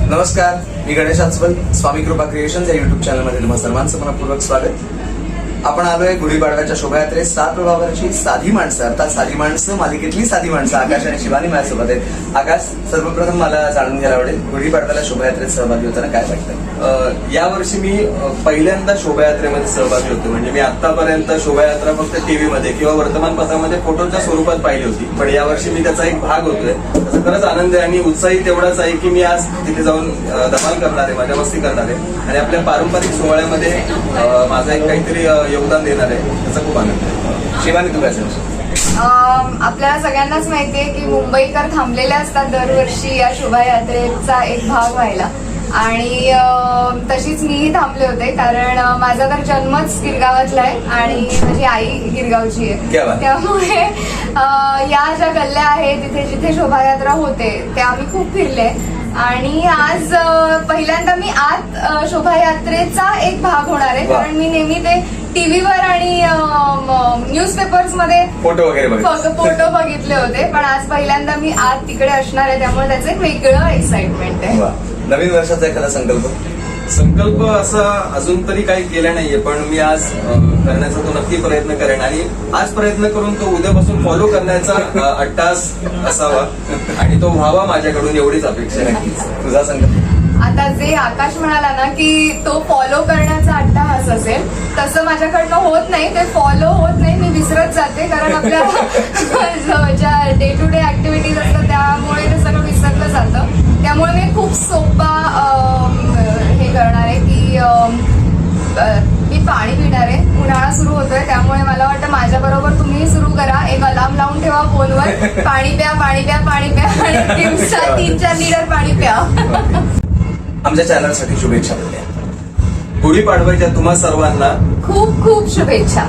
नमस्कार, मी गणेश आचवल. स्वामी कृपा क्रिएशन्स या युट्यूब चॅनलमध्ये तुम्हा सर्वांचं मनपूर्वक स्वागत. आपण आलोय गुढीपाडव्याच्या शोभायात्रेत. 7 प्रभावरची साधी माणसं अर्थात साधी माणसं मालिकेतली साधी माणसं आकाश आणि शिवानी माझ्यासोबत आहेत. आकाश, सर्वप्रथम मला जाणून घ्यायला आवडेल, गुढीपाडव्याला शोभायात्रेत सहभागी होताना काय वाटतं? यावर्षी मी पहिल्यांदा शोभायात्रेमध्ये सहभागी होतो. म्हणजे मी आतापर्यंत शोभायात्रा फक्त टीव्हीमध्ये किंवा वर्तमानपत्रामध्ये फोटोच्या स्वरूपात पाहिली होती, पण यावर्षी मी त्याचा एक भाग होतोय. त्याचा खरंच आनंद आहे आणि उत्साही तेवढाच आहे की मी आज तिथे जाऊन धमाल करणार आहे, मजा मस्ती करणार आहे आणि आपल्या पारंपरिक सोहळ्यामध्ये माझा एक काहीतरी योगदान देणार आहे. त्याचा खूप आनंद आहे. शिवानी, तू काय सांगशील? आपल्याला सगळ्यांनाच माहितीये की मुंबईकर थांबलेले असतात दरवर्षी या शोभायात्रेचा एक भाग व्हायला, आणि तशीच मीही थांबले होते. कारण माझा तर जन्मच गिरगावातला आहे आणि माझी आई गिरगावची आहे. त्यामुळे या ज्या गल्ल्या आहेत तिथे जिथे शोभायात्रा होते त्या आम्ही खूप फिरले. आणि आज पहिल्यांदा मी आत शोभायात्रेचा एक भाग होणार आहे, कारण मी नेहमी ते टीव्हीवर आणि न्यूजपेपर्स मध्ये फोटो वगैरे बघितले होते, पण आज पहिल्यांदा मी आत तिकडे असणार आहे. त्यामुळे त्याचं एक वेगळं एक्साइटमेंट आहे. नवीन वर्षाचा एखादा संकल्प असा अजून तरी काही केला नाहीये, पण मी आज करण्याचा तो नक्की प्रयत्न करेन आणि आज प्रयत्न करून तो उद्यापासून फॉलो करण्याचा अट्टास असावा आणि तो व्हावा माझ्याकडून, एवढीच अपेक्षा आहे. नक्कीच. तुझा संकल्प? आता जे आकाश म्हणाला ना की तो फॉलो करण्याचा अट्टाहास असेल, तसं माझ्याकडनं होत नाही. ते फॉलो होत नाही, मी विसरत जाते. कारण आपल्या ज्या डे टू डे ऍक्टिव्हिटीज असतात त्यामुळे ते सगळं विसरलं जातं. त्यामुळे मी खूप सोपा हे करणार आहे की मी पाणी पिणार आहे. उन्हाळा सुरू होतोय, त्यामुळे मला वाटतं माझ्या बरोबर तुम्ही सुरू करा. एक अलार्म लावून ठेवा फोनवर, पाणी प्या पाणी प्या पाणी प्या आणि दिवसा 3-4 लिटर पाणी प्या. आमच्या चॅनलसाठी शुभेच्छा. गुढीपाडव्याच्या तुम्हा सर्वांना खूप खूप शुभेच्छा.